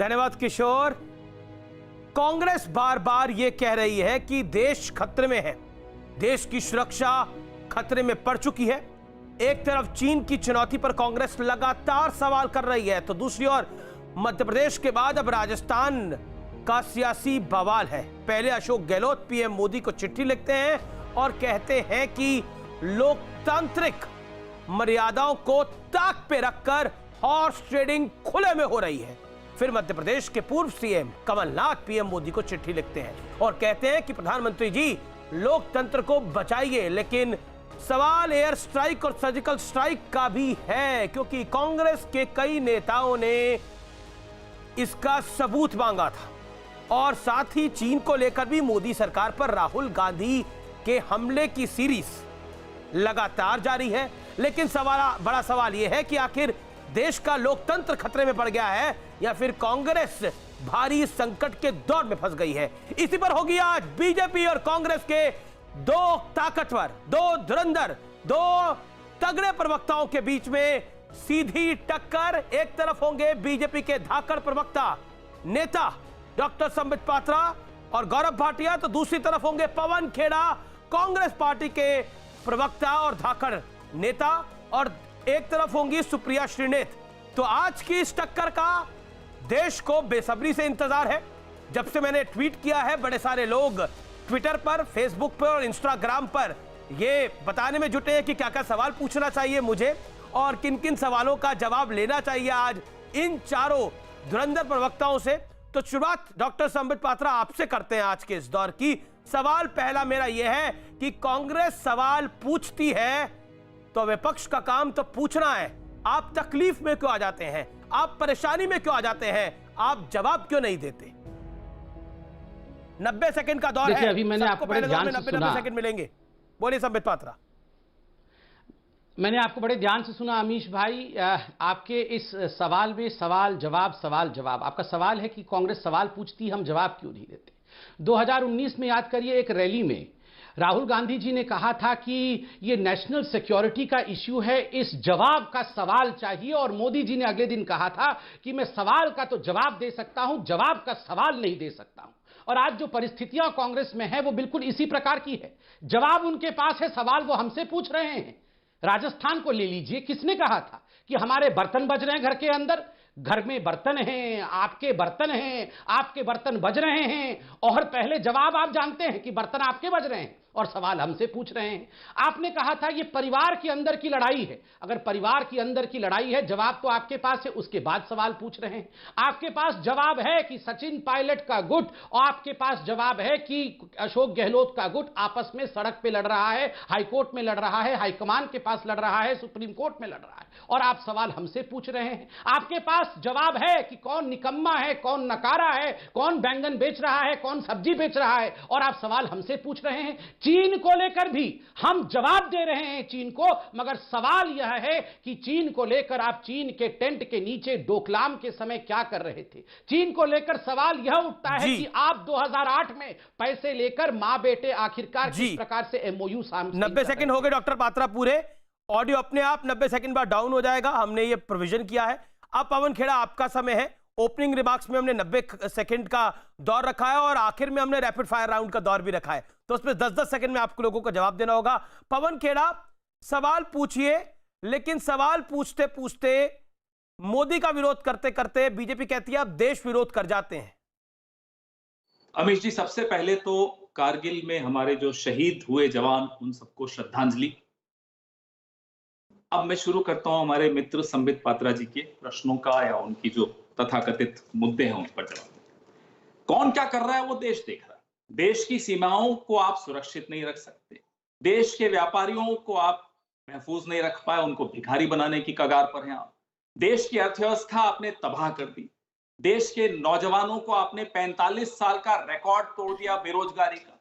धन्यवाद किशोर। कांग्रेस बार बार यह कह रही है कि देश खतरे में है, देश की सुरक्षा खतरे में पड़ चुकी है। एक तरफ चीन की चुनौती पर कांग्रेस लगातार सवाल कर रही है, तो दूसरी ओर मध्य प्रदेश के बाद अब राजस्थान का सियासी बवाल है। पहले अशोक गहलोत पीएम मोदी को चिट्ठी लिखते हैं और कहते हैं कि लोकतांत्रिक मर्यादाओं को ताक पे रखकर हॉर्स ट्रेडिंग खुले में हो रही है। फिर मध्य प्रदेश के पूर्व सीएम कमलनाथ पीएम मोदी को चिट्ठी लिखते हैं और कहते हैं कि प्रधानमंत्री जी लोकतंत्र को बचाइए, लेकिन सवाल एयर स्ट्राइक और सर्जिकल स्ट्राइक का भी है, क्योंकि कांग्रेस के कई नेताओं ने इसका सबूत मांगा था और साथ ही चीन को लेकर भी मोदी सरकार पर राहुल गांधी के हमले की सीरीज लगातार जारी है। लेकिन बड़ा सवाल यह है कि आखिर देश का लोकतंत्र खतरे में पड़ गया है या फिर कांग्रेस भारी संकट के दौर में फंस गई है। इसी पर होगी आज बीजेपी और कांग्रेस के दो ताकतवर, दो धुरंधर, दो तगड़े प्रवक्ताओं के बीच में सीधी टक्कर। एक तरफ होंगे बीजेपी के धाकड़ प्रवक्ता नेता डॉक्टर संबित पात्रा और गौरव भाटिया, तो दूसरी तरफ होंगे पवन खेड़ा कांग्रेस पार्टी के प्रवक्ता और धाकड़ नेता, और एक तरफ होंगी सुप्रिया श्रीनेत। तो आज की इस टक्कर का देश को बेसब्री से इंतजार है। जब से मैंने ट्वीट किया है, बड़े सारे लोग ट्विटर पर, फेसबुक पर और इंस्टाग्राम पर ये बताने में जुटे हैं कि क्या क्या सवाल पूछना चाहिए मुझे और किन किन सवालों का जवाब लेना चाहिए आज इन चारों धुरंधर प्रवक्ताओं से। तो शुरुआत डॉक्टर संबित पात्रा आपसे करते हैं आज के इस दौर की। सवाल पहला मेरा यह है कि कांग्रेस सवाल पूछती है तो विपक्ष का काम तो पूछना है। आप तकलीफ में क्यों आ जाते हैं, आप परेशानी में क्यों आ जाते हैं, आप जवाब क्यों नहीं देते? 90 सेकंड का दौर है। अभी मैंने आपको बड़े ध्यान से सुना। 90 सेकंड मिलेंगे। बोलिए संबित पात्रा। मैंने आपको बड़े ध्यान से सुना अमीश भाई। आपके इस सवाल में सवाल जवाब। आपका सवाल है कि कांग्रेस सवाल पूछती, हम जवाब क्यों नहीं देते। 2019 में याद करिए, एक रैली में राहुल गांधी जी ने कहा था कि यह नेशनल सिक्योरिटी का इश्यू है, इस जवाब का सवाल चाहिए, और मोदी जी ने अगले दिन कहा था कि मैं सवाल का तो जवाब दे सकता हूं, जवाब का सवाल नहीं दे सकता हूं। और आज जो परिस्थितियां कांग्रेस में है वो बिल्कुल इसी प्रकार की है। जवाब उनके पास है, सवाल वो हमसे पूछ रहे हैं। राजस्थान को ले लीजिए, किसने कहा था कि हमारे बर्तन बज रहे हैं घर के अंदर? घर में बर्तन हैं, आपके बर्तन हैं, आपके बर्तन बज रहे हैं, और पहले जवाब आप जानते हैं कि बर्तन आपके बज रहे हैं और सवाल हमसे पूछ रहे हैं। आपने कहा था ये परिवार के अंदर की लड़ाई है। अगर परिवार के अंदर की लड़ाई है, जवाब तो आपके पास है, उसके बाद सवाल पूछ रहे हैं। आपके पास जवाब है कि सचिन पायलट का गुट, और आपके पास जवाब है कि अशोक गहलोत का गुट आपस में सड़क पे लड़ रहा है, हाईकोर्ट में लड़ रहा है, हाईकमान के पास लड़ रहा है, सुप्रीम कोर्ट में लड़ रहा है, और आप सवाल हमसे पूछ रहे हैं। आपके पास जवाब है कि कौन निकम्मा है, कौन नकारा है, कौन बैंगन बेच रहा है, कौन सब्जी बेच रहा है, और आप सवाल हमसे पूछ रहे हैं। चीन को लेकर भी हम जवाब दे रहे हैं चीन को, मगर सवाल यह है कि चीन को लेकर आप चीन के टेंट के नीचे डोकलाम के समय क्या कर रहे थे। चीन को लेकर सवाल यह उठता है कि आप 2008 में पैसे लेकर मां बेटे आखिरकार किस प्रकार से एमओयू सामने। 90 सेकंड हो गए डॉक्टर पात्रा पूरे। ऑडियो अपने आप 90 सेकंड बाद डाउन हो जाएगा, हमने ये प्रोविजन किया है। अब पवन खेड़ा आपका समय है। ओपनिंग रिमार्क्स में हमने 90 सेकंड का दौर रखा है और आखिर में हमने रैपिड फायर राउंड का दौर भी रखा है, तो उसमें 10-10 सेकंड में आपको लोगों को जवाब देना होगा। पवन खेड़ा, सवाल पूछिए, लेकिन सवाल पूछते पूछते मोदी का विरोध करते करते बीजेपी कहती है अब देश विरोध कर जाते हैं। अमीश जी, सबसे पहले तो कारगिल में हमारे जो शहीद हुए जवान, उन सबको श्रद्धांजलि। अब मैं शुरू करता हूं हमारे मित्र संबित पात्रा जी के प्रश्नों का, या उनकी जो तथाकथित मुद्दे हैं उन पर जवाब। कौन क्या कर रहा है वो देश देख रहा है। देश की सीमाओं को आप सुरक्षित नहीं रख सकते, देश के व्यापारियों को आप महफूज नहीं रख पाए, उनको भिखारी बनाने की कगार पर हैं आप। देश की अर्थव्यवस्था आपने तबाह कर दी, देश के नौजवानों को आपने 45 साल का रिकॉर्ड तोड़ दिया बेरोजगारी का।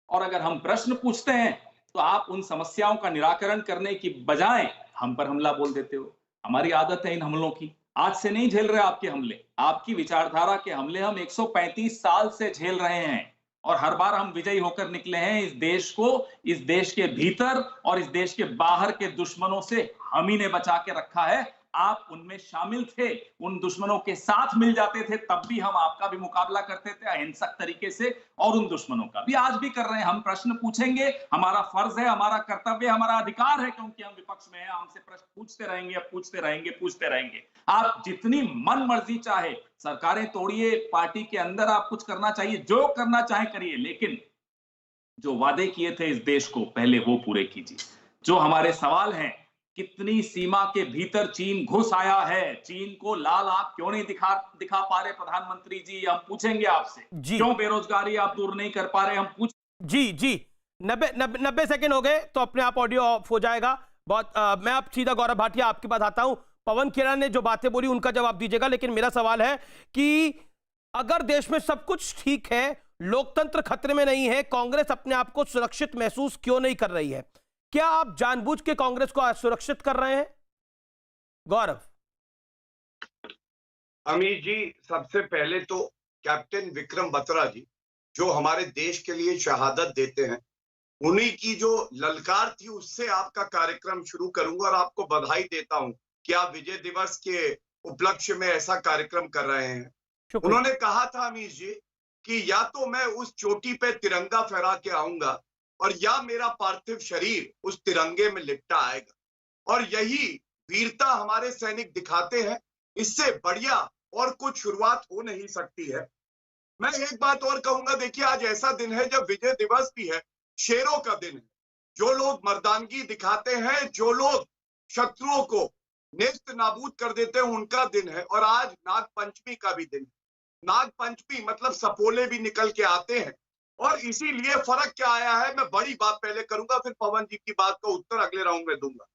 और अगर हम प्रश्न पूछते हैं तो आप उन समस्याओं का निराकरण करने की बजाय हम पर हमला बोल देते हो। हमारी आदत है इन हमलों की, आज से नहीं झेल रहे आपके हमले, आपकी विचारधारा के हमले हम 135 साल से झेल रहे हैं, और हर बार हम विजयी होकर निकले हैं। इस देश को, इस देश के भीतर और इस देश के बाहर के दुश्मनों से हम ही ने बचा के रखा है। आप उनमें शामिल थे, उन दुश्मनों के साथ मिल जाते थे, तब भी हम आपका भी मुकाबला करते थे अहिंसक तरीके से, और उन दुश्मनों का भी आज भी कर रहे हैं। हम प्रश्न पूछेंगे, हमारा फर्ज है, हमारा कर्तव्य, हमारा अधिकार है, क्योंकि हम विपक्ष में हैं। हमसे प्रश्न पूछते रहेंगे, पूछते रहेंगे। आप जितनी मन मर्जी चाहे सरकारें तोड़िए, पार्टी के अंदर आप कुछ करना चाहिए, जो करना चाहे करिए, लेकिन जो वादे किए थे इस देश को पहले वो पूरे कीजिए। जो हमारे सवाल हैं, कितनी सीमा के भीतर चीन घुस आया है, चीन को लाल आंख क्यों नहीं दिखा पा रहे प्रधानमंत्री जी, हम पूछेंगे आपसे। क्यों बेरोजगारी आप दूर नहीं कर पा रहे, हम पूछ जी 90 सेकंड हो गए तो अपने आप ऑडियो ऑफ हो जाएगा। मैं आप सीधा गौरव भाटिया आपके पास आता हूं। पवन खेड़ा ने जो बातें बोली उनका जवाब दीजिएगा, लेकिन मेरा सवाल है कि अगर देश में सब कुछ ठीक है, लोकतंत्र खतरे में नहीं है, कांग्रेस अपने आप को सुरक्षित महसूस क्यों नहीं कर रही है? क्या आप जानबूझ के कांग्रेस को असुरक्षित कर रहे हैं? गौरव। अमीर जी, सबसे पहले तो कैप्टन विक्रम बत्रा जी, जो हमारे देश के लिए शहादत देते हैं, उन्हीं की जो ललकार थी उससे आपका कार्यक्रम शुरू करूंगा, और आपको बधाई देता हूं कि आप विजय दिवस के उपलक्ष्य में ऐसा कार्यक्रम कर रहे हैं। उन्होंने कहा था अमीर जी कि या तो मैं उस चोटी पे तिरंगा फहरा के आऊंगा, और या मेरा पार्थिव शरीर उस तिरंगे में लिपटा आएगा। और यही वीरता हमारे सैनिक दिखाते हैं। इससे बढ़िया और कुछ शुरुआत हो नहीं सकती है। मैं एक बात और कहूंगा, देखिए आज ऐसा दिन है जब विजय दिवस भी है, शेरों का दिन है। जो लोग मर्दानगी दिखाते हैं, जो लोग शत्रुओं को नेस्त नाबूद कर देते हैं, उनका दिन है। और आज नाग पंचमी का भी दिन है। नाग पंचमी मतलब सपोले भी निकल के आते हैं, और इसीलिए फर्क क्या आया है, मैं बड़ी बात पहले करूंगा, फिर पवन जी की बात का उत्तर अगले राउंड में दूंगा।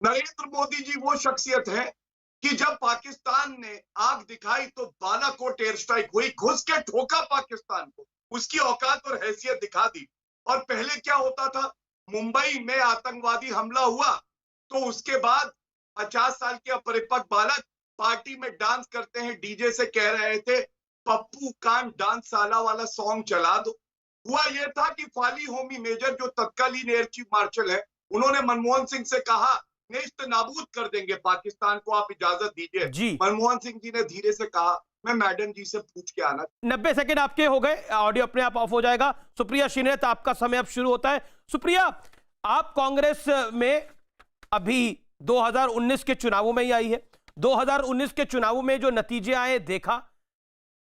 नरेंद्र मोदी जी वो शख्सियत है कि जब पाकिस्तान ने आग दिखाई तो बालाकोट एयर स्ट्राइक हुई, घुस के ठोका पाकिस्तान को, उसकी औकात और हैसियत दिखा दी। और पहले क्या होता था, मुंबई में आतंकवादी हमला हुआ तो उसके बाद 50 साल के अपरिपक्व बालक पार्टी में डांस करते हैं, डीजे से कह रहे थे पप्पू कान डांस साला वाला सॉन्ग चला दो। हुआ यह था कि फाली होमी मेजर जो तत्कालीन एयर चीफ मार्शल है, उन्होंने मनमोहन सिंह से कहा नेस्त नाबूद कर देंगे पाकिस्तान को, आप इजाजत दीजिए। मनमोहन सिंह जी ने धीरे से कहा मैं मैडम जी से पूछ के आना। 90 सेकंड आपके हो गए, ऑडियो अपने आप ऑफ हो जाएगा। सुप्रिया श्रीनेत, आपका समय अब शुरू होता है। सुप्रिया, आप कांग्रेस में अभी 2019 के चुनावों में ही आई है। 2019 के चुनावों में जो नतीजे आए देखा,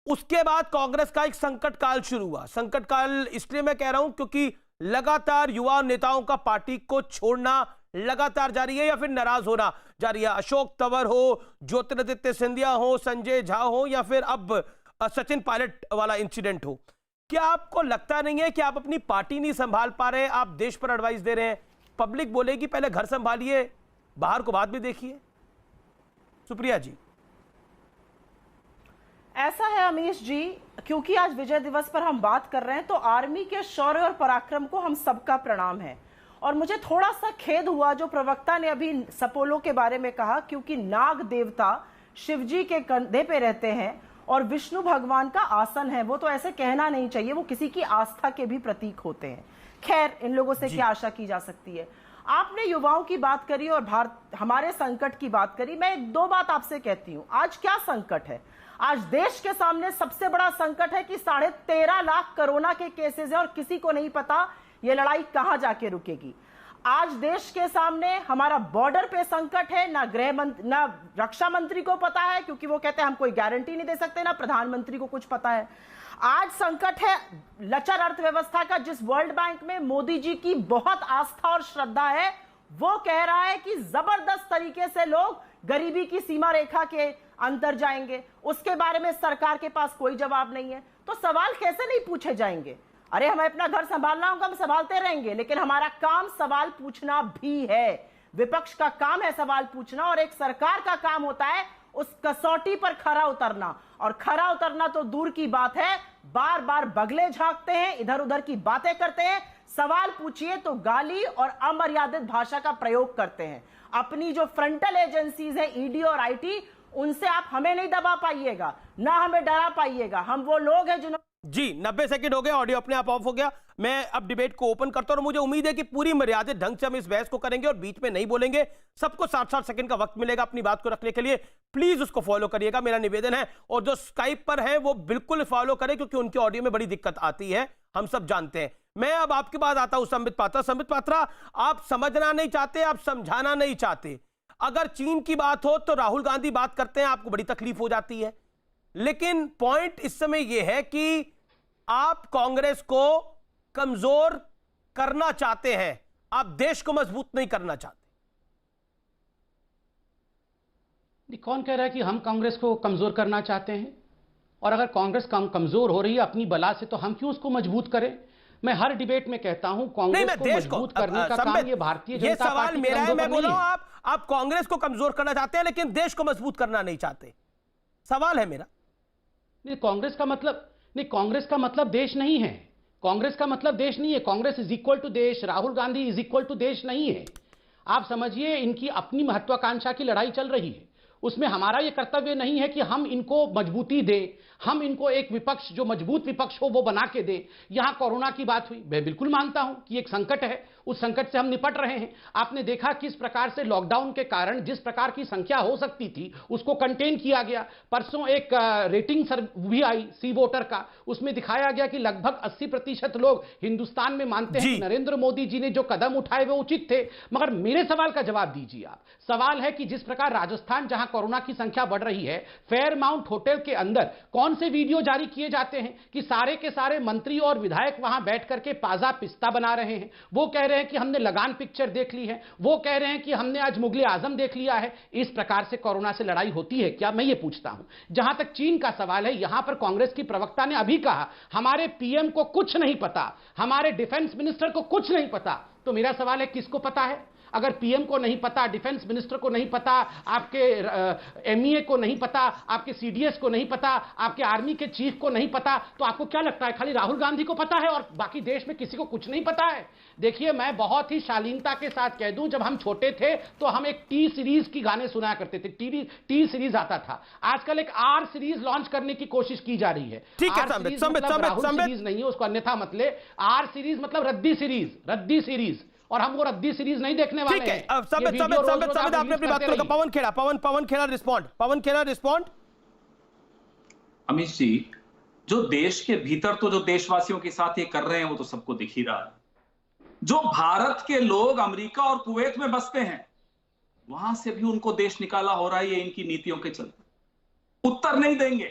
उसके बाद कांग्रेस का एक संकट काल शुरू हुआ। संकट काल इसलिए मैं कह रहा हूं क्योंकि लगातार युवा नेताओं का पार्टी को छोड़ना लगातार जारी है या फिर नाराज होना जारी है। अशोक तंवर हो, ज्योतिरादित्य सिंधिया हो, संजय झा हो, या फिर अब सचिन पायलट वाला इंसिडेंट हो। क्या आपको लगता नहीं है कि आप अपनी पार्टी नहीं संभाल पा रहे? आप देश पर एडवाइस दे रहे हैं, पब्लिक बोलेगी पहले घर संभालिए, बाहर को बाद में देखिए। सुप्रिया जी। ऐसा है अमीश जी, क्योंकि आज विजय दिवस पर हम बात कर रहे हैं तो आर्मी के शौर्य और पराक्रम को हम सबका प्रणाम है। और मुझे थोड़ा सा खेद हुआ जो प्रवक्ता ने अभी सपोलो के बारे में कहा, क्योंकि नाग देवता शिवजी के कंधे पे रहते हैं और विष्णु भगवान का आसन है। वो तो ऐसे कहना नहीं चाहिए, वो किसी की आस्था के भी प्रतीक होते हैं। खैर, इन लोगों से क्या आशा की जा सकती है। आपने युवाओं की बात करी और हमारे संकट की बात करी। मैं दो बात आपसे कहती हूं। आज क्या संकट है? आज देश के सामने सबसे बड़ा संकट है कि 13.5 लाख कोरोना के केसेस हैं और किसी को नहीं पता ये लड़ाई कहां जाके रुकेगी। आज देश के सामने हमारा बॉर्डर पे संकट है। ना रक्षा मंत्री को पता है, क्योंकि वो कहते हैं हम कोई गारंटी नहीं दे सकते, ना प्रधानमंत्री को कुछ पता है। आज संकट है लचर अर्थव्यवस्था का, जिस वर्ल्ड बैंक में मोदी जी की बहुत आस्था और श्रद्धा है, वो कह रहा है कि जबरदस्त तरीके से लोग गरीबी की सीमा रेखा के अंदर जाएंगे। उसके बारे में सरकार के पास कोई जवाब नहीं है। तो सवाल कैसे नहीं पूछे जाएंगे? अरे हमें अपना घर संभालना होगा, हम संभालते रहेंगे, लेकिन हमारा काम सवाल पूछना भी है। विपक्ष का काम है सवाल पूछना, और एक सरकार का काम होता है उस कसौटी पर खरा उतरना। और खरा उतरना तो दूर की बात है, बार बार बगले झांकते हैं, इधर उधर की बातें करते हैं। सवाल पूछिए तो गाली और अमर्यादित भाषा का प्रयोग करते हैं। अपनी जो फ्रंटल एजेंसीज है, ईडी और आईटी, उनसे आप हमें नहीं दबा पाइएगा, ना हमें डरा पाइएगा। हम वो लोग हैं जिन्होंने जी 90 सेकंड हो गए, ऑडियो अपने आप ऑफ हो गया। मैं अब डिबेट को ओपन करता हूं और मुझे उम्मीद है कि पूरी मर्यादित ढंग से हम इस बहस को करेंगे और बीच में नहीं बोलेंगे। सबको 60-60 सेकंड का वक्त मिलेगा अपनी बात को रखने के लिए। प्लीज उसको फॉलो करिएगा, मेरा निवेदन है। और जो स्काइप पर है वो बिल्कुल फॉलो करें, क्योंकि उनके ऑडियो में बड़ी दिक्कत आती है, हम सब जानते हैं। मैं अब आपके पास आता हूं संबित पात्रा। संबित पात्रा, आप समझना नहीं चाहते, आप समझाना नहीं चाहते। अगर चीन की बात हो तो राहुल गांधी बात करते हैं, आपको बड़ी तकलीफ हो जाती है। लेकिन पॉइंट इस समय यह है कि आप कांग्रेस को कमजोर करना चाहते हैं, आप देश को मजबूत नहीं करना चाहते। कौन कह रहा है कि हम कांग्रेस को कमजोर करना चाहते हैं? और अगर कांग्रेस कमजोर हो रही है अपनी बला से, तो हम क्यों उसको मजबूत करें? मैं हर डिबेट में कहता हूं कांग्रेस को मजबूत करने का काम ये भारतीय जनता पार्टी। सवाल मेरा है, मैं बोल रहा हूं आप कांग्रेस को कमजोर करना चाहते हैं लेकिन देश को मजबूत करना नहीं चाहते। सवाल है मेरा। कांग्रेस का मतलब देश नहीं है। कांग्रेस का मतलब देश नहीं है। कांग्रेस इज इक्वल टू देश, Rahul Gandhi is equal to देश नहीं है। आप समझिए, इनकी अपनी महत्वाकांक्षा की लड़ाई चल रही है। उसमें हमारा यह कर्तव्य नहीं है कि हम इनको मजबूती दें, हम इनको एक विपक्ष, जो मजबूत विपक्ष हो वो बना के दें। यहां कोरोना की बात हुई, मैं बिल्कुल मानता हूं कि एक संकट है, उस संकट से हम निपट रहे हैं। आपने देखा किस प्रकार से लॉकडाउन के कारण जिस प्रकार की संख्या हो सकती थी उसको कंटेन किया गया। परसों एक रेटिंग भी आई सी वोटर का, उसमें दिखाया गया कि लगभग 80% लोग हिंदुस्तान में मानते हैं कि नरेंद्र मोदी जी ने जो कदम उठाए वो उचित थे। मगर मेरे सवाल का जवाब दीजिए आप। सवाल है कि जिस प्रकार राजस्थान, जहां कोरोना की संख्या बढ़ रही है, फेयरमाउंट होटल के अंदर कौन से वीडियो जारी किए जाते हैं कि सारे के सारे मंत्री और विधायक वहां बैठ करके पाजा पिस्ता बना रहे हैं। वो कह रहे हैं कि हमने लगान पिक्चर देख ली है, वो कह रहे हैं कि हमने आज मुगले आजम देख लिया है। इस प्रकार से कोरोना से लड़ाई होती है क्या? मैं ये पूछता हूं। जहां तक चीन का सवाल है, यहां पर कांग्रेस की प्रवक्ता ने अभी कहा हमारे पीएम को कुछ नहीं पता, हमारे डिफेंस मिनिस्टर को कुछ नहीं पता। तो मेरा सवाल है, किसको पता है? अगर पीएम को नहीं पता, डिफेंस मिनिस्टर को नहीं पता, आपके एमईए को नहीं पता, आपके सीडीएस को नहीं पता, आपके आर्मी के चीफ को नहीं पता, तो आपको क्या लगता है खाली राहुल गांधी को पता है और बाकी देश में किसी को कुछ नहीं पता है? देखिए, मैं बहुत ही शालीनता के साथ कह दूं, जब हम छोटे थे तो हम एक टी सीरीज की गाने सुनाया करते थे। टी सीरीज आता था। आजकल एक आर सीरीज लॉन्च करने की कोशिश की जा रही है। ठीक है, राहुल सीरीज नहीं है, उसको अन्यथा मत ले। आर सीरीज मतलब रद्दी सीरीज, और हम वो रद्दी सीरीज नहीं देखने वाले हैं। ठीक है, संबित आपने अपनी बात करो। पवन खेड़ा रिस्पॉन्ड। अमित जी, जो देश के भीतर तो जो देशवासियों के साथ ये कर रहे हैं वो तो सबको दिख ही रहा है। जो भारत के लोग अमेरिका और कुवैत में बसते हैं, वहां से भी उनको देश निकाला हो रहा है, ये इनकी नीतियों के चलते। उत्तर नहीं देंगे।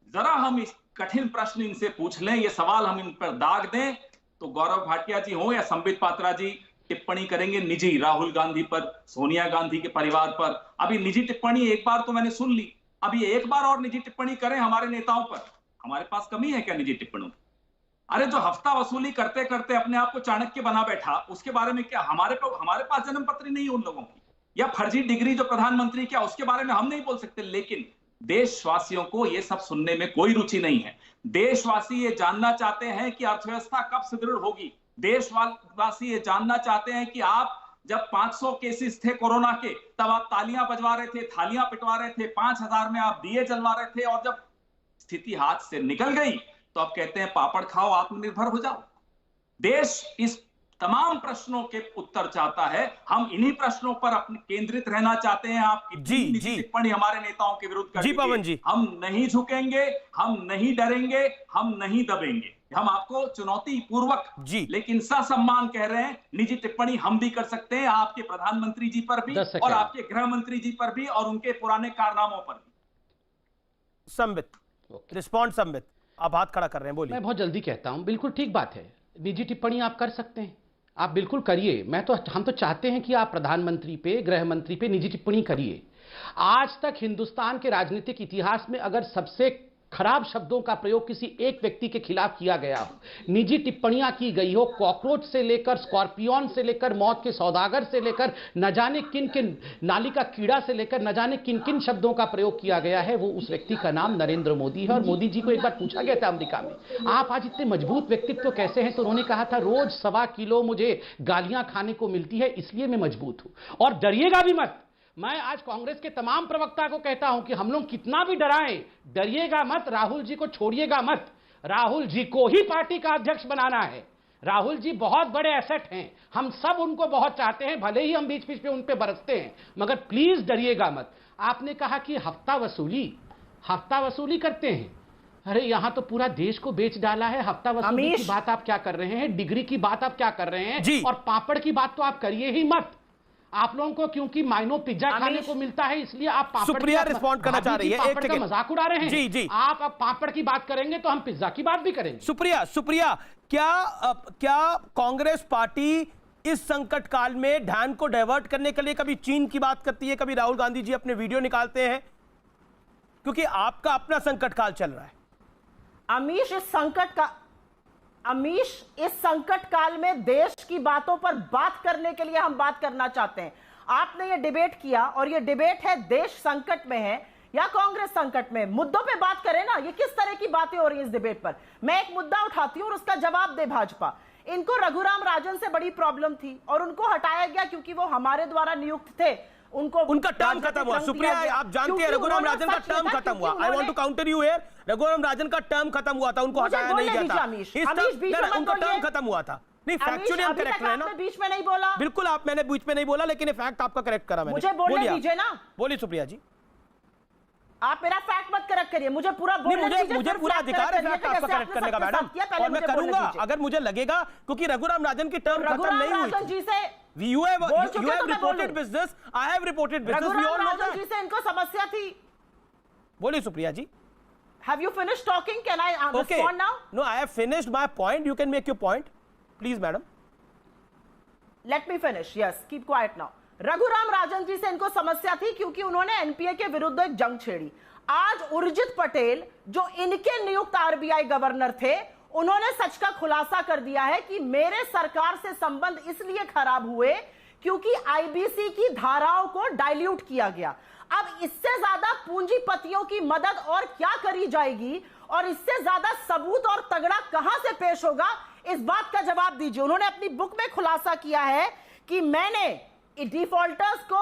जरा हम इस कठिन प्रश्न इनसे पूछ लें, ये सवाल हम इन पर दाग दें, तो गौरव भाटिया जी हो या संबित पात्रा जी टिप्पणी करेंगे निजी, राहुल गांधी पर, सोनिया गांधी के परिवार पर। अभी निजी टिप्पणी एक बार तो मैंने सुन ली, अभी एक बार और निजी टिप्पणी करें हमारे नेताओं पर। हमारे पास कमी है क्या निजी टिप्पणियों? अरे जो हफ्ता वसूली करते करते अपने आप को चाणक्य बना बैठा, उसके बारे में क्या हमारे पास जन्म पत्र नहीं है उन लोगों की? या फर्जी डिग्री जो प्रधानमंत्री, क्या उसके बारे में हम नहीं बोल सकते? लेकिन देशवासियों को यह सब सुनने में कोई रुचि नहीं है। देशवासी ये जानना चाहते हैं कि अर्थव्यवस्था कब सुदृढ़ होगी। देशवासी ये जानना चाहते हैं कि आप जब 500 केसेस थे कोरोना के, तब आप तालियां बजवा रहे थे, थालियां पिटवा रहे थे, 5000 में आप दिए जलवा रहे थे, और जब स्थिति हाथ से निकल गई तो आप कहते हैं पापड़ खाओ, आत्मनिर्भर हो जाओ। देश इस तमाम प्रश्नों के उत्तर चाहता है। हम इन्हीं प्रश्नों पर अपने केंद्रित रहना चाहते हैं। आप कितनी टिप्पणी हमारे नेताओं के विरुद्ध कर पवन जी, हम नहीं झुकेंगे, हम नहीं डरेंगे, हम नहीं दबेंगे। हम आपको चुनौती पूर्वक लेकिन ससम्मान कह रहे हैं, निजी टिप्पणी हम भी कर सकते हैं आपके प्रधानमंत्री जी पर भी और आपके गृह मंत्री जी पर भी और उनके पुराने कारनामों पर भी। संबित रिस्पॉन्ड। संबित, आप हाथ खड़ा कर रहे हैं, बोलिए। मैं बहुत जल्दी कहता हूं, बिल्कुल ठीक बात है, निजी टिप्पणी आप कर सकते हैं, आप बिल्कुल करिए। हम तो चाहते हैं कि आप प्रधानमंत्री पे, गृह मंत्री पे निजी टिप्पणी करिए। आज तक हिंदुस्तान के राजनीतिक इतिहास में अगर सबसे खराब शब्दों का प्रयोग किसी एक व्यक्ति के खिलाफ किया गया हो, निजी टिप्पणियां की गई हो, कॉकरोच से लेकर स्कॉर्पियन से लेकर मौत के सौदागर से लेकर न जाने किन किन, नाली का कीड़ा से लेकर न जाने किन किन शब्दों का प्रयोग किया गया है, वो उस व्यक्ति का नाम नरेंद्र मोदी है। और मोदी जी को एक बार पूछा गया था अमेरिका में, आप आज इतने मजबूत व्यक्तित्व कैसे हैं? तो उन्होंने कहा था, रोज 1.25 किलो मुझे गालियां खाने को मिलती है, इसलिए मैं मजबूत हूं। और डरिएगा भी मत। मैं आज कांग्रेस के तमाम प्रवक्ता को कहता हूं कि हम लोग कितना भी डराएं, डरिएगा मत, राहुल जी को छोड़िएगा मत। राहुल जी को ही पार्टी का अध्यक्ष बनाना है। राहुल जी बहुत बड़े एसेट हैं, हम सब उनको बहुत चाहते हैं, भले ही हम बीच बीच में उन पे बरसते हैं, मगर प्लीज डरिएगा मत। आपने कहा कि हफ्ता वसूली करते हैं। अरे यहां तो पूरा देश को बेच डाला है। हफ्ता वसूली की बात आप क्या कर रहे हैं, डिग्री की बात आप क्या कर रहे हैं, और पापड़ की बात तो आप करिए ही मत। आप लोगों को क्योंकि माइनो पिज्जा खाने को मिलता है, इसलिए आप पापड़ सुप्रिया रिस्पॉन्ड करना चाह रही है, एक पापड़ का मजाक उड़ा रहे हैं। जी जी, आप अब पापड़ की बात करेंगे तो हम पिज्जा की बात भी करेंगे। सुप्रिया, क्या कांग्रेस पार्टी इस संकट काल में ध्यान को डाइवर्ट करने के लिए कभी चीन की बात करती है, कभी राहुल गांधी जी अपने वीडियो निकालते हैं, क्योंकि आपका अपना संकट काल चल रहा है। अमीश, इस संकट काल में देश की बातों पर बात करने के लिए हम बात करना चाहते हैं। आपने ये डिबेट किया और ये डिबेट है देश संकट में है या कांग्रेस संकट में। मुद्दों पे बात करें ना, ये किस तरह की बातें हो रही हैं इस डिबेट पर। मैं एक मुद्दा उठाती हूं और उसका जवाब दे भाजपा। इनको रघुराम राजन से बड़ी प्रॉब्लम थी और उनको हटाया गया क्योंकि वो हमारे द्वारा नियुक्त थे। उनका टर्म खत्म हुआ। सुप्रिया, आप जानते हैं रघुराम राजन का टर्म खत्म हुआ। I want to counter you here. Raghuram Rajan का टर्म खत्म हुआ था, उनको हटाया नहीं गया था। उनका टर्म खत्म हुआ था। नहीं, फैक्चुअली हम करेक्ट रहे ना। बीच में नहीं बोला, बिल्कुल मैंने बीच में नहीं बोला, लेकिन फैक्ट आपका करेक्ट करा मैंने। मुझे बोलने दीजिए ना। बोलिए सुप्रिया जी। आप मेरा फैक्ट मत करेक्ट करिए, मुझे पूरा मुझे पूरा अधिकार है फैक्ट आपका करेक्ट करने का मैडम, और मैं करूंगा अगर मुझे लगेगा, क्योंकि रघुराम राजन की टर्म खत्म नहीं हुई थी। You have reported business. I have reported business. We all know that. जी से इनको समस्या थी। बोलिए सुप्रिया जी। Have you finished talking? Can I respond now? No, I have finished my point. You can make your point, please, madam. Let me finish. Yes, keep quiet now. Raghuram Rajan ji से इनको समस्या थी क्योंकि उन्होंने एनपीए के विरुद्ध एक जंग छेड़ी। आज उर्जित पटेल, जो इनके नियुक्त आरबीआई गवर्नर थे, उन्होंने सच का खुलासा कर दिया है कि मेरे सरकार से संबंध इसलिए खराब हुए क्योंकि आईबीसी की धाराओं को डाइल्यूट किया गया। अब इससे ज्यादा पूंजीपतियों की मदद और क्या करी जाएगी और इससे ज्यादा सबूत और तगड़ा कहां से पेश होगा, इस बात का जवाब दीजिए। उन्होंने अपनी बुक में खुलासा किया है कि मैंने डिफॉल्टर्स को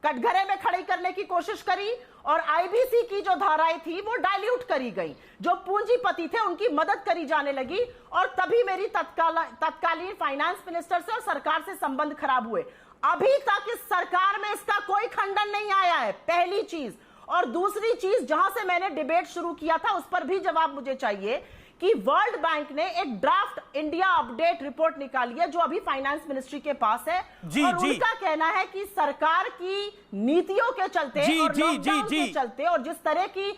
कटघरे में खड़ी करने की कोशिश करी और आईबीसी की जो धाराएं थी वो डाइल्यूट करी गई, जो पूंजीपति थे उनकी मदद करी जाने लगी और तभी मेरी तत्कालीन फाइनेंस मिनिस्टर से और सरकार से संबंध खराब हुए। अभी तक इस सरकार में इसका कोई खंडन नहीं आया है, पहली चीज। और दूसरी चीज, जहां से मैंने डिबेट शुरू किया था उस पर भी जवाब मुझे चाहिए कि वर्ल्ड बैंक ने एक ड्राफ्ट इंडिया अपडेट रिपोर्ट निकाली है जो अभी फाइनेंस मिनिस्ट्री के पास है, और उनका कहना है कि सरकार की नीतियों के चलते और लॉकडाउन के चलते और जिस तरह की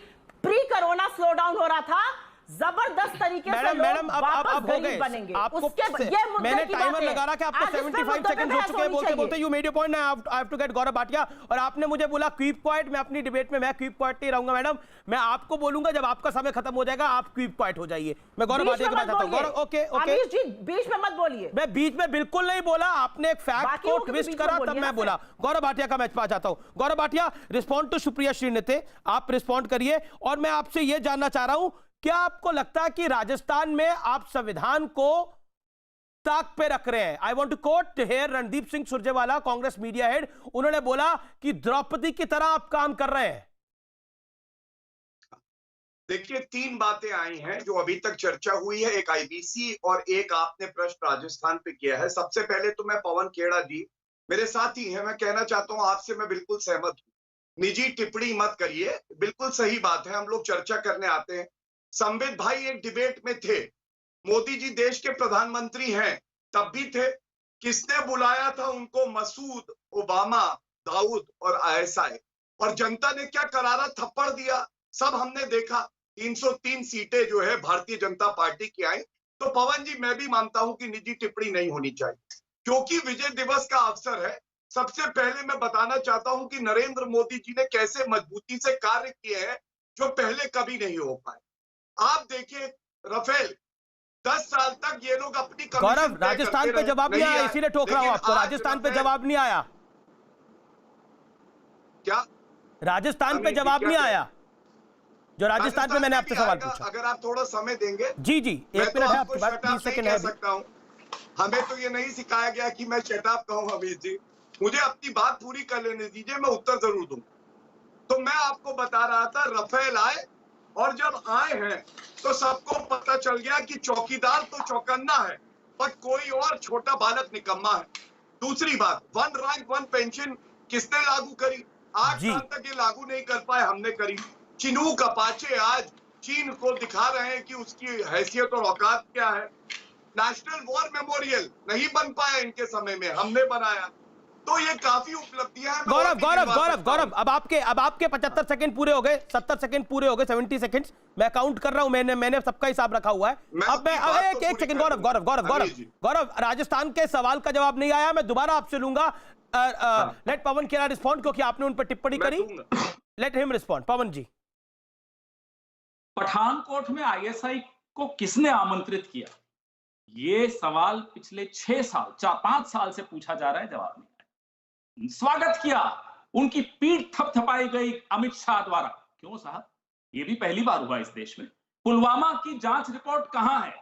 प्री कोरोना स्लो डाउन हो रहा था, जबरदस्त तरीके से मैडम अब हो गए बनेंगे। मैंने टाइमर लगा रहा कि आपको 75 सेकंड हो चुके हैं बोलते बोलते। You made your point, I have to get Gaurav Bhatia. और आपने मुझे बोला कीप क्वाइट। मैं अपनी डिबेट में मैं कीप क्वाइट नहीं रहूंगा मैडम। मैं आपको बोलूंगा जब आपका समय खत्म हो जाएगा आप कीप क्वाइट हो जाइए। मैं गौरव भाटिया के पास आता हूं। गौरव, ओके बीच में मत बोलिए। मैं बीच में बिल्कुल नहीं बोला, आपने एक फैक्ट को ट्विस्ट करा तब मैं बोला। गौरव भाटिया का मैं पास जाता हूं। गौरव भाटिया, रिस्पॉन्ड टू सुप्रिया श्रीनेते, आप रिस्पॉन्ड करिए। और मैं आपसे यह जानना चाह रहा हूं, क्या आपको लगता है कि राजस्थान में आप संविधान को ताक पे रख रहे हैं? I want to quote here Randeep Singh Surjewala, Congress media head. उन्होंने बोला कि द्रौपदी की तरह आप काम कर रहे हैं। देखिए, तीन बातें आई हैं जो अभी तक चर्चा हुई है, एक आईबीसी और एक आपने प्रश्न राजस्थान पे किया है। सबसे पहले तो मैं पवन खेड़ा जी मेरे साथी हैं, मैं कहना चाहता हूं आपसे मैं बिल्कुल सहमत हूं। निजी टिप्पणी मत करिए, बिल्कुल सही बात है, हम लोग चर्चा करने आते हैं। संबित भाई एक डिबेट में थे, मोदी जी देश के प्रधानमंत्री हैं तब भी थे। किसने बुलाया था उनको? मसूद, ओबामा, दाऊद और आईएसआई। और जनता ने क्या करारा थप्पड़ दिया, सब हमने देखा। 303 सीटें जो है भारतीय जनता पार्टी की आई। तो पवन जी, मैं भी मानता हूं कि निजी टिप्पणी नहीं होनी चाहिए क्योंकि विजय दिवस का अवसर है। सबसे पहले मैं बताना चाहता हूं कि नरेंद्र मोदी जी ने कैसे मजबूती से कार्य किए हैं जो पहले कभी नहीं हो पाए। आप देखिए, राफेल 10 साल तक ये लोग अपनी गौरव, राजस्थान पे जवाब नहीं आया, इसीलिए ठोक रहा हूं आपको। राजस्थान पे जवाब नहीं आया। क्या राजस्थान पे जवाब नहीं आया जो राजस्थान पे मैंने आपसे सवाल पूछा? अगर आप थोड़ा समय देंगे। जी, 1 मिनट है आपके पास, 30 सेकंड है। सकता हूं, हमें तो ये नहीं सिखाया गया कि मैं शट अप कहूं। अमित जी, मुझे अपनी बात पूरी कर लेने दीजिए, मैं उत्तर जरूर दूंगा। तो मैं आपको बता रहा था, राफेल आए और जब आए हैं तो सबको पता चल गया कि चौकीदार तो चौकन्ना है, पर कोई और छोटा बालक निकम्मा है। दूसरी बात, 1 रैंक 1 पेंशन किसने लागू करी? 8 साल तक ये लागू नहीं कर पाए, हमने करी। चिनूक अपाचे आज चीन को दिखा रहे हैं कि उसकी हैसियत और औकात क्या है। नेशनल वॉर मेमोरियल नहीं बन पाया इनके समय में, हमने बनाया। तो ये काफी उपलब्धियां हैं। गौरव, अब आपके 75 सेकंड पूरे हो गए, 70 सेकंड पूरे हो गए, 70 सेकंड्स मैं काउंट कर रहा हूं, मैंने सबका हिसाब रखा हुआ है। अब मैं एक सेकंड गौरव, राजस्थान के सवाल का जवाब नहीं आया, मैं दोबारा आपसे लूंगा। लेट पवन खेरा रिस्पॉन्ड, क्योंकि आपने उन पर टिप्पणी करी। Let him respond. Pawan ji, Pathankot में आईएसआई को किसने आमंत्रित किया? ये सवाल पिछले 5 साल से पूछा जा रहा है, जवाब नहीं आया। स्वागत किया, उनकी पीठ थपथपाई गई अमित शाह द्वारा। क्यों साहब, ये भी पहली बार हुआ इस देश में। पुलवामा की जांच रिपोर्ट कहां है?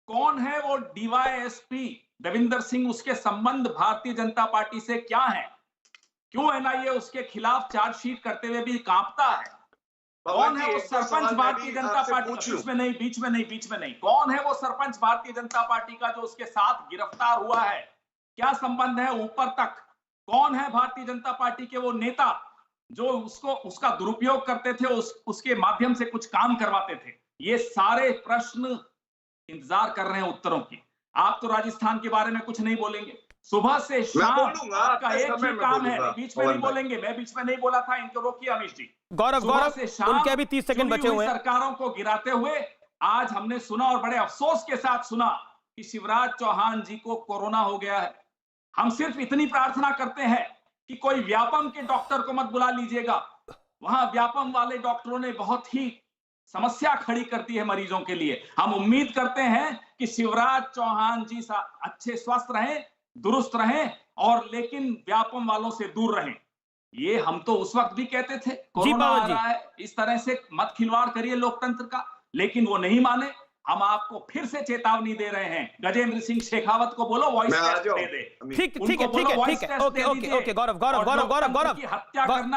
कौन है वो डीवाईएसपी देविंदर सिंह? उसके संबंध भारतीय जनता पार्टी से क्या है? क्यों एनआईए उसके खिलाफ चार्जशीट करते हुए भी कांपता है? कौन है वो सरपंच भारतीय जनता पार्टी? बीच में नहीं। कौन है वो सरपंच भारतीय जनता पार्टी का जो उसके साथ गिरफ्तार हुआ है? क्या संबंध है ऊपर तक? कौन है भारतीय जनता पार्टी के वो नेता जो उसका दुरुपयोग करते थे, उसके माध्यम से कुछ काम करवाते थे? ये सारे प्रश्न इंतजार कर रहे हैं उत्तरों की। आप तो राजस्थान के बारे में कुछ नहीं बोलेंगे। सुबह से शाम आपका एक ही काम है, बीच में नहीं बोलेंगे। मैं बीच में नहीं बोला था, इनको रोकिए अमीश जी। गौरव, उनके अभी 30 सेकंड बचे हुए हैं। सरकारों को गिराते हुए आज हमने सुना, और बड़े अफसोस के साथ सुना, कि शिवराज चौहान जी को कोरोना हो गया है। हम सिर्फ इतनी प्रार्थना करते हैं कि कोई व्यापम के डॉक्टर को मत बुला लीजिएगा। वहां व्यापम वाले डॉक्टरों ने बहुत ही समस्या खड़ी करती है मरीजों के लिए। हम उम्मीद करते हैं कि शिवराज चौहान जी अच्छे स्वस्थ रहें, दुरुस्त रहें, और लेकिन व्यापम वालों से दूर रहें। ये हम तो उस वक्त भी कहते थे कोरोना आ रहा है, इस तरह से मत खिलवाड़ करिए लोकतंत्र का, लेकिन वो नहीं माने। हम आपको फिर से चेतावनी दे रहे हैं, गजेंद्र सिंह शेखावत को बोलो वॉइस टेस्ट दे दे। ठीक है, ओके गौरव,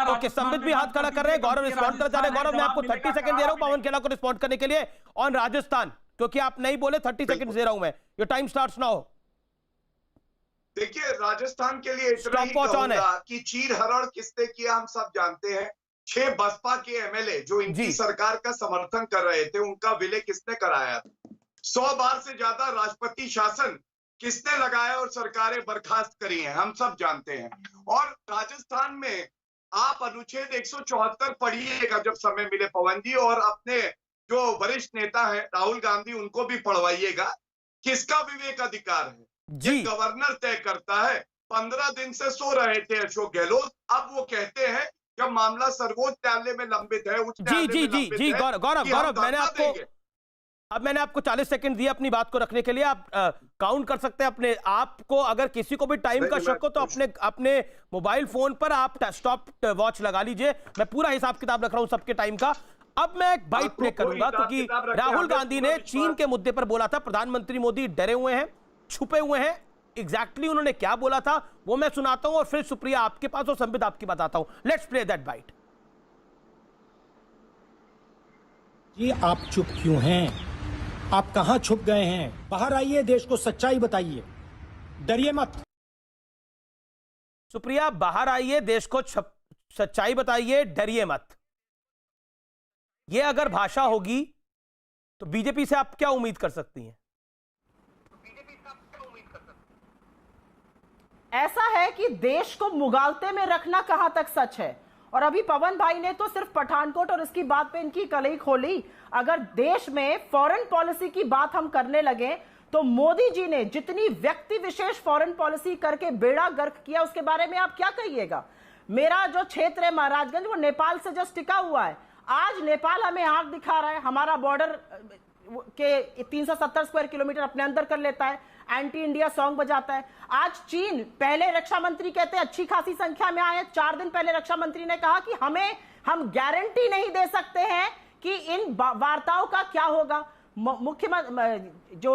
ओके, संबित भी हाथ खड़ा कर रहे हैं। गौरव रिस्पॉन्ड कर जा रहे हैं। गौरव, मैं आपको 30 सेकंड दे रहा हूं पवन खेड़ा को रिस्पॉन्ड करने के लिए ऑन राजस्थान, क्योंकि आप नहीं बोले। 30 सेकंड दे रहा हूं मैं, योर टाइम स्टार्ट्स नाउ। देखिए, राजस्थान के लिए इतना ही कहूंगा कि चीर हरण किसने किया हम सब जानते हैं। 6 बसपा के एमएलए जो इनकी सरकार का समर्थन कर रहे थे, उनका विलय किसने कराया? 100 बार से ज्यादा राष्ट्रपति शासन किसने लगाया और सरकारें बर्खास्त करी हैं, हम सब जानते हैं। और राजस्थान में आप अनुच्छेद 174 पढ़िएगा जब समय मिले पवन जी, और अपने जो वरिष्ठ नेता है राहुल गांधी, उनको भी पढ़वाइएगा। किसका विवेक अधिकार है? ये गवर्नर तय करता है। 15 दिन से सो रहे थे अशोक गहलोत, अब वो कहते हैं जब मामला सर्वोच्च न्यायालय में लंबित है, उच्च न्यायालय में गौरव, मैंने आपको 40 सेकंड दिए अपनी बात को रखने के लिए। आप काउंट कर सकते हैं अपने आप को। अगर किसी को भी टाइम का शक हो तो अपने मोबाइल फोन पर आप स्टॉप वॉच लगा लीजिए। मैं पूरा हिसाब किताब रख रहा हूं सबके टाइम का। अब मैं एक बाइट प्ले करूंगा, क्योंकि राहुल गांधी ने चीन के मुद्दे पर बोला था। प्रधानमंत्री मोदी डरे हुए हैं, छुपे हुए हैं। एग्जैक्टली उन्होंने क्या बोला था वो मैं सुनाता हूं, और फिर सुप्रिया आपके पास और संबित आपकी बताता हूं। Let's play that bite. जी, आप चुप क्यों हैं? आप कहां छुप गए हैं? बाहर आइए, देश को सच्चाई बताइए, डरिए मत। सुप्रिया, बाहर आइए, देश को सच्चाई बताइए, डरिए मत। ये अगर भाषा होगी तो बीजेपी से आप क्या उम्मीद कर सकती हैं? ऐसा है कि देश को मुगालते में रखना कहां तक सच है। और अभी पवन भाई ने तो सिर्फ पठानकोट और इसकी बात पे इनकी कलई खोली। अगर देश में फॉरेन पॉलिसी की बात हम करने लगे तो मोदी जी ने जितनी व्यक्ति विशेष फॉरेन पॉलिसी करके बेड़ा गर्क किया, उसके बारे में आप क्या कहिएगा? मेरा जो क्षेत्र है महाराजगंज, वो नेपाल से जस्ट टिका हुआ है। आज नेपाल हमें आंख दिखा रहा है, हमारा बॉर्डर के 370 स्क्वायर किलोमीटर अपने अंदर कर लेता है, एंटी इंडिया सॉन्ग बजाता है। आज चीन, पहले रक्षा मंत्री कहते हैं अच्छी खासी संख्या में आए। 4 दिन पहले रक्षा मंत्री ने कहा कि हम गारंटी नहीं दे सकते हैं कि इन वार्ताओं का क्या होगा। मुख्यमंत्री जो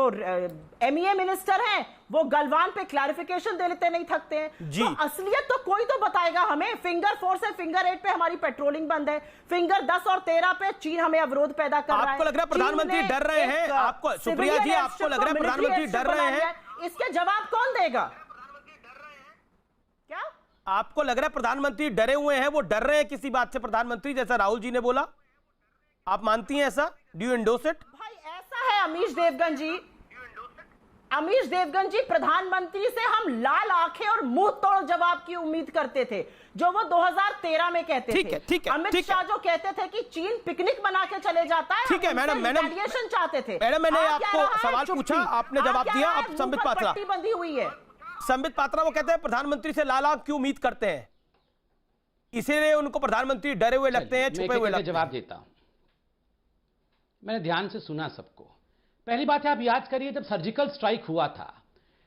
MEA मिनिस्टर हैं वो गलवान पे क्लैरिफिकेशन दे लेते नहीं थकते हैं। जी। तो असलियत तो कोई तो बताएगा हमें। फिंगर 4 से फिंगर 8 पे हमारी पेट्रोलिंग बंद है, फिंगर 10 और 13 पे चीन हमें अवरोध पैदा कर रहा है। आपको लग रहा है प्रधानमंत्री डर रहे हैं? आपको सुप्रिया जी, आपको लग रहा है प्रधानमंत्री डर रहे हैं? इसके जवाब कौन देगा? क्या आपको लग रहा है प्रधानमंत्री डरे हुए हैं? वो डर रहे हैं किसी बात से प्रधानमंत्री, जैसा राहुल जी ने बोला? आप मानती हैं ऐसा? Do you endorse it? भाई ऐसा है अमीश देवगन जी, अमीश देवगन जी, प्रधानमंत्री से हम लाल आंखें और मुंह तोड़ जवाब की उम्मीद करते थे जो वो 2013 में कहते थे। ठीक है, अमित शाह जो कहते थे कि चीन पिकनिक बना के चले जाता है, ठीक है मैडम, रिटेलिएशन चाहते थे। मैडम मैंने आप क्या आपको रहा है? सवाल चुप्पी। पूछा, आपने आप जवाब क्या दिया। रहा है? अब संबित मुंह पर पात्रा, पट्टी बंधी हुई है। संबित पात्रा वो कहते हैं प्रधानमंत्री से लाल आंख क्यों उम्मीद करते हैं, इसीलिए उनको प्रधानमंत्री डरे हुए लगते हैं, छुपे हुए लगते हैं। जवाब देता हूं। मैंने ध्यान से सुना सबको। पहली बात है, आप याद करिए जब सर्जिकल स्ट्राइक हुआ था,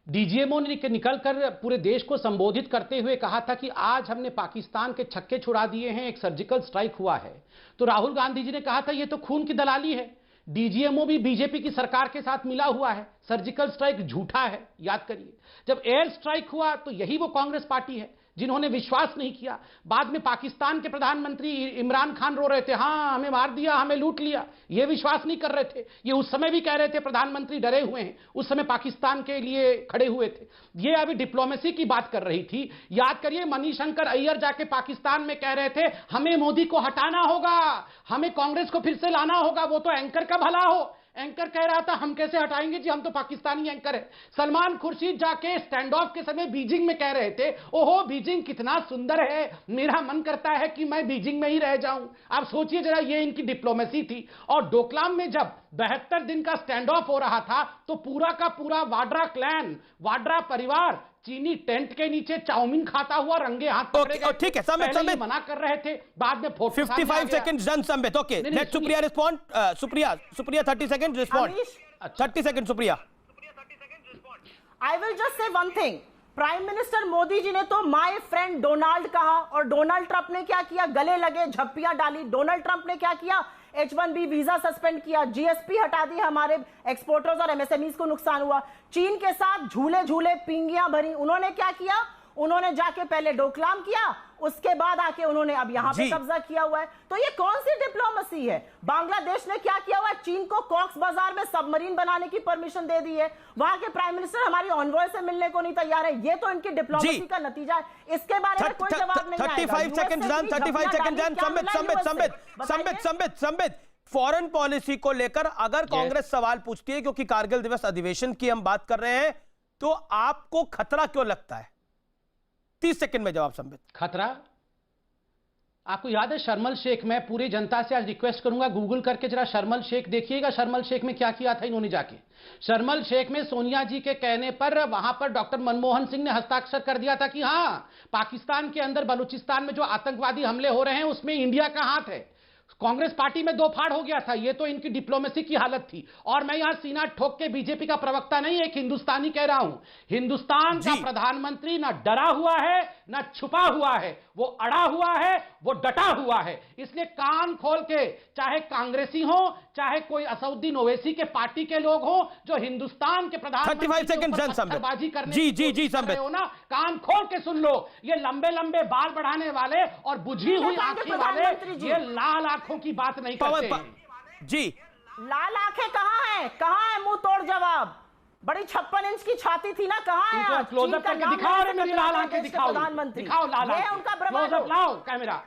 डीजीएमओ ने निकलकर पूरे देश को संबोधित करते हुए कहा था कि आज हमने पाकिस्तान के छक्के छुड़ा दिए हैं, एक सर्जिकल स्ट्राइक हुआ है। तो राहुल गांधी जी ने कहा था ये तो खून की दलाली है, डीजीएमओ भी बीजेपी की सरकार के साथ मिला हुआ है, सर्जिकल स्ट्राइक झूठा है। याद करिए जब एयर स्ट्राइक हुआ तो यही वो कांग्रेस पार्टी है जिन्होंने विश्वास नहीं किया। बाद में पाकिस्तान के प्रधानमंत्री इमरान खान रो रहे थे, हाँ हमें मार दिया, हमें लूट लिया, ये विश्वास नहीं कर रहे थे। ये उस समय भी कह रहे थे प्रधानमंत्री डरे हुए हैं, उस समय पाकिस्तान के लिए खड़े हुए थे। ये अभी डिप्लोमेसी की बात कर रही थी। याद करिए मणिशंकर अय्यर जाके पाकिस्तान में कह रहे थे हमें मोदी को हटाना होगा, हमें कांग्रेस को फिर से लाना होगा। वो तो एंकर का भला हो, एंकर कह रहा था हम कैसे हटाएंगे जी, हम तो पाकिस्तानी एंकर है। सलमान खुर्शीद जाके स्टैंड ऑफ के समय बीजिंग में कह रहे थे ओहो बीजिंग कितना सुंदर है, मेरा मन करता है कि मैं बीजिंग में ही रह जाऊं। आप सोचिए जरा, ये इनकी डिप्लोमेसी थी। और डोकलाम में जब 72 दिन का स्टैंड ऑफ हो रहा था तो पूरा का पूरा वाड्रा क्लैन, वाड्रा परिवार चीनी टेंट के नीचे चाउमीन खाता हुआ रंगे हाथ पकड़े गए। ठीक है, संबित मना कर रहे थे, बाद में photo 55 seconds done Sambit. Okay, let Supriya respond. Supriya 30 seconds respond. 30 second Supriya. I will just say one thing, prime minister Modi ji ने तो माय फ्रेंड डोनाल्ड कहा और डोनाल्ड ट्रंप ने क्या किया, गले लगे, झप्पियां डाली। डोनाल्ड ट्रंप ने क्या किया, H1B वीजा सस्पेंड किया, GSP हटा दी, हमारे एक्सपोर्टर्स और MSMEs को नुकसान हुआ। चीन के साथ झूले झूले पिंगियां भरी। उन्होंने क्या किया, उन्होंने जाके पहले डोकलाम किया, उसके बाद आके उन्होंने अब यहां पे कब्जा किया हुआ है। तो ये कौन सी डिप्लोमेसी है? बांग्लादेश ने क्या किया हुआ है, चीन को कॉक्स बाजार में सबमरीन बनाने की परमिशन दे दी है। वहां के प्राइम मिनिस्टर हमारी ऑनवॉय से मिलने को नहीं तैयार है। ये तो इनकी डिप्लोमेसी का नतीजा है। इसके बारे में कोई जवाब नहीं आएगा। 35 second done. 35 second done. Sambit foreign policy को लेकर अगर कांग्रेस सवाल पूछती है, क्योंकि कारगिल दिवस अधिवेशन की हम बात कर रहे हैं, तो आपको खतरा क्यों लगता है? 30 सेकंड में जवाब संबित। खतरा आपको याद है शर्मल शेख, मैं पूरी जनता से आज रिक्वेस्ट करूंगा गूगल करके जरा शर्मल शेख देखिएगा। शर्मल शेख में क्या किया था इन्होंने जाके, शर्मल शेख में सोनिया जी के कहने पर वहां पर डॉक्टर मनमोहन सिंह ने हस्ताक्षर कर दिया था कि हां पाकिस्तान के अंदर बलूचिस्तान में जो आतंकवादी हमले हो रहे हैं उसमें इंडिया का हाथ है। कांग्रेस पार्टी में दो फाड़ हो गया था। ये तो इनकी डिप्लोमेसी की हालत थी। और मैं यहां सीना ठोक के बीजेपी का प्रवक्ता नहीं, एक हिंदुस्तानी कह रहा हूं, हिंदुस्तान का प्रधानमंत्री ना डरा हुआ है ना छुपा हुआ है, वो अड़ा हुआ है, वो डटा हुआ है। इसलिए कान खोल के, चाहे कांग्रेसी हो चाहे कोई असउद्दीन ओवैसी के पार्टी के लोग हो, जो हिंदुस्तान के प्रधानमंत्री 35 सेकंड डन पत्थरबाजी करने जी संबित हो ना, कान खोल के सुन लो। ये लंबे लंबे बाल बढ़ाने वाले और बुझी हुई आंखें वाले ये लाल आंखों की बात नहीं करते जी। लाल आंखें कहां है, कहां है मुंह तोड़ जवाब? बड़ी 56 इंच की छाती थी ना, कहां है? क्लोजअप करके दिखाओ रे मेरी लाल आंखें, दिखाओ प्रधानमंत्री, दिखाओ लाल आंखें, उनका क्लोजअप लाओ कैमरा,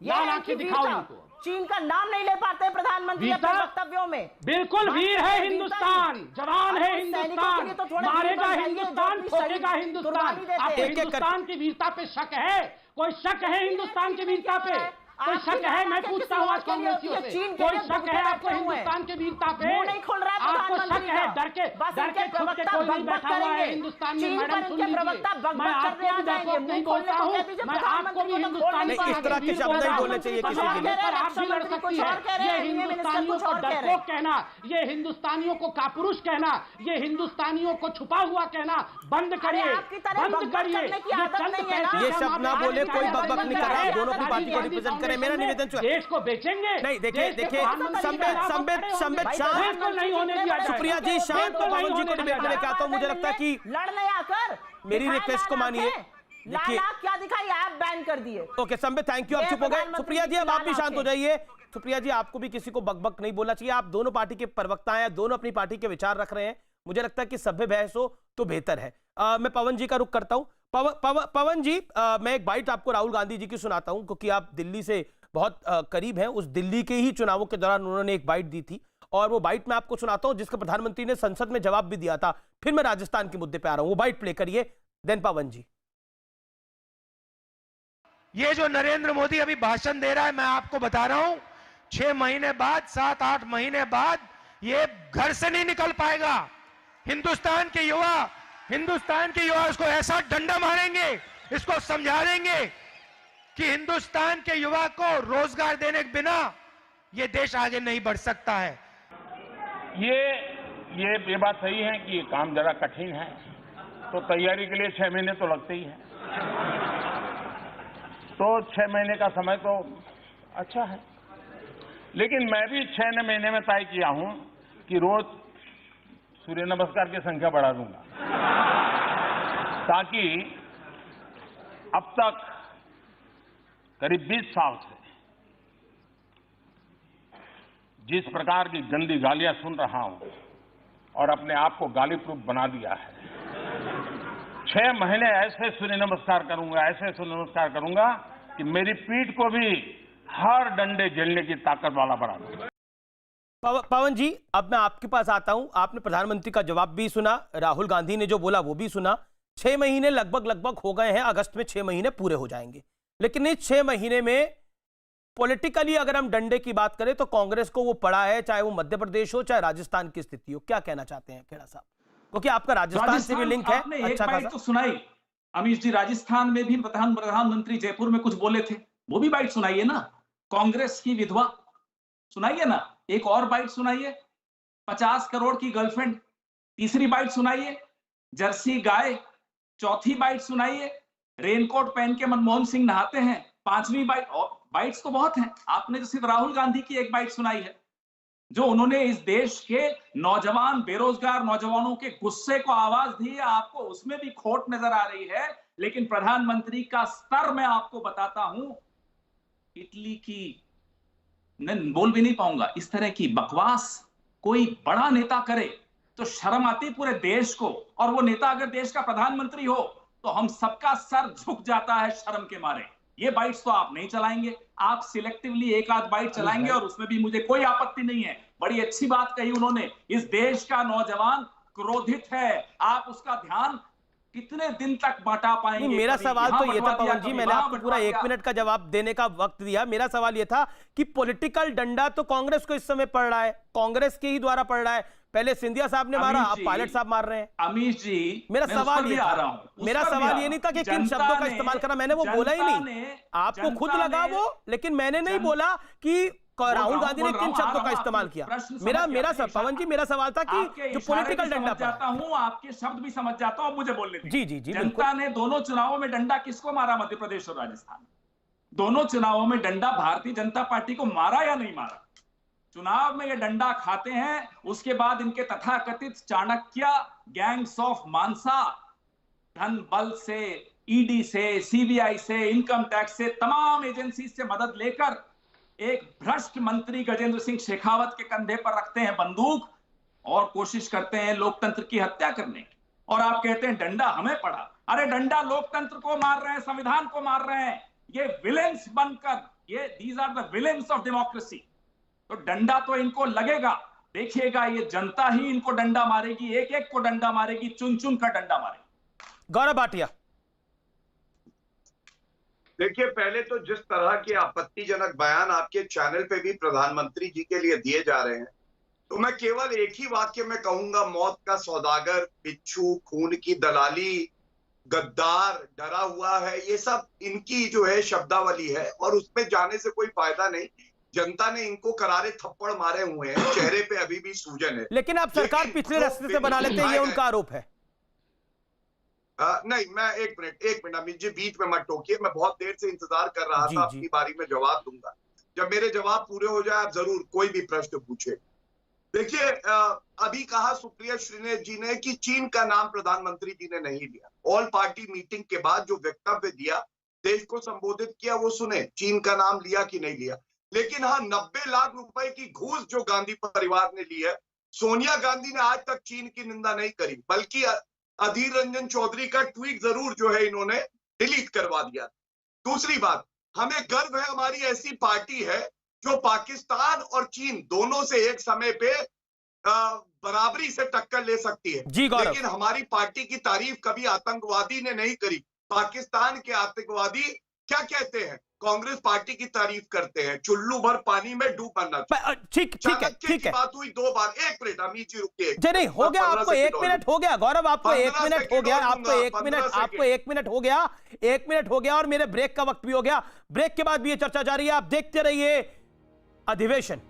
लाल आंखें दिखाओ इनको। चीन का नाम नहीं ले पाते प्रधानमंत्री अपने वक्तव्यों में। बिल्कुल वीर है हिंदुस्तान, जवान है हिंदुस्तान, मारेगा हिंदुस्तान, ठोकेगा हिंदुस्तान। आपको हिंदुस्तान की वीरता पे शक है? कोई शक है हिंदुस्तान की वीरता पे? कोई शक है? मैं पूछता हूँ आज कांग्रेसियों से, कोई शक है आपको हिंदुस्तान की वीरता पे? आपको शक है? डर के छुप के कोई नहीं बैठा हुआ है हिंदुस्तान में। मैडम सुन लीजिए, मैं आपको भी डरपोक नहीं बोलता हूँ, मैं आपको भी हिंदुस्तान इस तरह के शब्द नहीं बोलने चाहिए किसी के लिए। आप भी लड़ सकती है। ये हिंदुस्तान हिंदुस्तानियों कुछ को और कह रहे हैं। डरपोक कहना, ये हिंदुस्तानियों को कापुरुष कहना, ये हिंदुस्तानियों को छुपा हुआ कहना बंद करिए, आपकी तरह बंद बकबक करिए। करने की आदत चंद नहीं है ना। पैसे ये हम शब्द ना आप बोले, आज कोई भी बकबक नहीं कर रहा, है। दोनों की पार्टी को राजीव रिप्रेजेंट गांधी करें, मेरा फाउंडेशन निवेदन में देश को बेचेंगे। नहीं, देखिए देश के देखिए प्रधानमंत्री संबित के नाम पर संबित खड़े संबित होंगे। संबित बिल्कुल नहीं होने दिया जाएगा। सुप्रिया जी शांत बिल्कुल नहीं पवन जी को होने डिबेट में दिया लेके आता हूँ। मुझे लगता है कि लड़ने आकर मेरी रिक्वेस्ट को मानिए। देखिए लाल क्या दिखाई, आप बैन कर दिए। ओके संबित, थैंक यू, आप ये चुप हो गए। प्रधानमंत्री सुप्रिया जी अब की आप भी लाल शांत हो आंखें। जाइए। सुप्रिया जी आपको भी किसी को बकबक नहीं बोलना चाहिए, आप दोनों पार्टी के प्रवक्ता हैं, दोनों अपनी पार्टी के विचार रख रहे हैं। मुझे लगता है कि सभ्य बहस हो तो बेहतर है। मैं पवन जी का रुख करता हूं। पवन जी, मैं एक बाइट आपको राहुल गांधी जी की सुनाता हूं, क्योंकि आप दिल्ली से बहुत करीब हैं। उस दिल्ली के ही चुनावों के दौरान उन्होंने एक बाइट दी थी, और वो बाइट मैं आपको सुनाता हूं जिसका प्रधानमंत्री ने संसद में जवाब भी दिया था। फिर मैं राजस्थान के मुद्दे पे आ रहा हूं, वो बाइट प्ले करिए, देन पवन जी। ये जो नरेंद्र मोदी अभी भाषण दे रहा है, मैं आपको बता रहा हूं 6 महीने बाद, 7-8 महीने बाद ये घर से नहीं निकल पाएगा। हिंदुस्तान के युवा इसको ऐसा डंडा मारेंगे, इसको समझा देंगे कि हिंदुस्तान के युवा को रोजगार देने के बिना ये देश आगे नहीं बढ़ सकता है। ये बात सही है कि ये काम जरा कठिन है, तो तैयारी के लिए 6 महीने तो लगते ही हैं। तो 6 महीने का समय तो अच्छा है, लेकिन मैं भी 6 महीने में तय किया हूं कि रोज सूर्य नमस्कार की संख्या बढ़ा दूंगा, ताकि अब तक करीब 20 साल से जिस प्रकार की गंदी गालियां सुन रहा हूं और अपने आप को गाली प्रूफ बना दिया है, 6 महीने ऐसे सूर्य नमस्कार करूंगा कि मेरी पीठ को भी हर डंडे झेलने की ताकत वाला बना दूंगा। पवन जी अब मैं आपके पास आता हूं। आपने प्रधानमंत्री का जवाब भी सुना, राहुल गांधी ने जो बोला वो भी सुना। 6 महीने लगभग हो गए हैं, अगस्त में 6 महीने पूरे हो जाएंगे। लेकिन इस 6 महीने में पॉलिटिकली अगर हम डंडे की बात करें तो कांग्रेस को वो पड़ा है, चाहे वो मध्य प्रदेश हो चाहे राजस्थान की स्थिति हो। क्या कहना चाहते हैं खेड़ा साहब, क्योंकि आपका राजस्थान से भी लिंक है। अच्छा खासा तो सुनाई अमीश जी, राजस्थान में भी प्रधानमंत्री जयपुर में कुछ बोले थे, वो भी बाइट सुनाइए ना। कांग्रेस की विधवा सुनाइए ना, एक और बाइट सुनाइए। 50 करोड़ की गर्लफ्रेंड, तीसरी बाइट सुनाइए। जर्सी गाय, चौथी बाइट सुनाइए। रेनकोट पहन के मनमोहन सिंह नहाते हैं, 5वीं बाइट। और बाइट्स तो बहुत हैं, आपने तो सिर्फ राहुल गांधी की एक बाइट सुनाई है, जो उन्होंने इस देश के नौजवान, बेरोजगार नौजवानों के गुस्से को आवाज दी है। आपको उसमें भी खोट नजर आ रही है, लेकिन प्रधानमंत्री का स्तर मैं आपको बताता हूं, इटली की, मैं बोल भी नहीं पाऊंगा, इस तरह की बकवास कोई बड़ा नेता करे तो शर्म आती पूरे देश को। और वो नेता अगर देश का प्रधानमंत्री हो तो हम सबका सर झुक जाता है शर्म के मारे। ये बाइट्स तो आप नहीं चलाएंगे, आप सिलेक्टिवली एक आध बाइट चलाएंगे, और उसमें भी मुझे कोई आपत्ति नहीं है। बड़ी अच्छी बात कही उन्होंने, इस देश का नौजवान क्रोधित है, आप उसका ध्यान कितने दिन तक बटा पाएंगे। मेरा सवाल तो ये था पवन जी, मैंने आपको पूरा 1 मिनट का जवाब देने का वक्त दिया। मेरा सवाल ये था कि पॉलिटिकल डंडा तो कांग्रेस को इस समय पड़ रहा है, कांग्रेस के ही द्वारा पड़ रहा है। पहले सिंधिया साहब ने मारा, अब पायलट साहब मार रहे हैं। अमीश जी, मेरा सवाल ये था, मेरा सवाल ये नहीं था कि किन शब्दों का इस्तेमाल करा, मैंने वो बोला ही नहीं। आपको खुद लगा वो, लेकिन मैंने नहीं बोला कि राहुल गांधी ने किन शब्दों का इस्तेमाल किया। मेरा पवन जी, मेरा सवाल था कि जो पॉलिटिकल डंडा जाता हूं, आपके शब्द भी समझ जाता हूं, मुझे बोलने दीजिए। जी, जनता ने दोनों चुनावों में डंडा किसको मारा? मध्य प्रदेश और राजस्थान, दोनों चुनावों में डंडा भारतीय जनता पार्टी को मारा या नहीं मारा? चुनाव में ये डंडा खाते हैं, उसके बाद इनके तथाकथित चाणक्य गैंग्स ऑफ मानसा धन बल से, ईडी से, सीबीआई से, इनकम टैक्स से, तमाम एजेंसी से मदद लेकर एक भ्रष्ट मंत्री गजेंद्र सिंह शेखावत के कंधे पर रखते हैं बंदूक और कोशिश करते हैं लोकतंत्र की हत्या करने की। और आप कहते हैं डंडा हमें पड़ा। अरे डंडा लोकतंत्र को मार रहे हैं, संविधान को मार रहे हैं, ये विलेंस बनकर, ये these are the villains of democracy. तो डंडा तो इनको लगेगा, देखिएगा ये जनता ही इनको डंडा मारेगी, एक एक को डंडा मारेगी, चुन चुन कर डंडा मारेगी। गौरव भाटिया, देखिए, पहले तो जिस तरह के आपत्तिजनक बयान आपके चैनल पे भी प्रधानमंत्री जी के लिए दिए जा रहे हैं, तो मैं केवल एक ही वाक्य में कहूंगा, मौत का सौदागर, बिच्छू, खून की दलाली, गद्दार, डरा हुआ है, ये सब इनकी जो है शब्दावली है और उसमें जाने से कोई फायदा नहीं। जनता ने इनको करारे थप्पड़ मारे हुए हैं, चेहरे पे अभी भी सूजन है। लेकिन आप सरकार पिछले रास्ते से बना लेते हैं, ये उनका आरोप है। नहीं, मैं एक मिनट अमित जी, बीच में मत टोकिए। मैं बहुत देर से इंतजार कर रहा था, अपनी बारी में जवाब दूंगा। जब मेरे जवाब पूरे हो जाए आप जरूर कोई भी प्रश्न पूछे। देखिए, अभी कहा सुप्रिया श्रीनेश जी ने कि चीन का नाम प्रधानमंत्री जी ने नहीं लिया। ऑल पार्टी मीटिंग के बाद जो वक्तव्य दिया, देश को संबोधित किया, वो सुने, चीन का नाम लिया कि नहीं लिया। लेकिन हाँ, 90 लाख रुपए की घूस जो गांधी परिवार ने ली है, सोनिया गांधी ने आज तक चीन की निंदा नहीं करी, बल्कि अधीर रंजन चौधरी का ट्वीट जरूर जो है इन्होंने डिलीट करवा दिया। दूसरी बात, हमें गर्व है हमारी ऐसी पार्टी है जो पाकिस्तान और चीन दोनों से एक समय पे बराबरी से टक्कर ले सकती है। लेकिन हमारी पार्टी की तारीफ कभी आतंकवादी ने नहीं करी। पाकिस्तान के आतंकवादी क्या कहते हैं? कांग्रेस पार्टी की तारीफ करते हैं, चुल्लू भर पानी में डूब मरना। ठीक है। बात हुई 2 बार। 1 मिनट अमित जी रुकिए। नहीं हो गया, आपको 1 मिनट हो गया गौरव, आपको 1 मिनट हो गया, आपको 1 मिनट हो गया, 1 मिनट हो गया, और मेरे ब्रेक का वक्त भी हो गया। ब्रेक के बाद भी ये चर्चा जारी है, आप देखते रहिए अधिवेशन।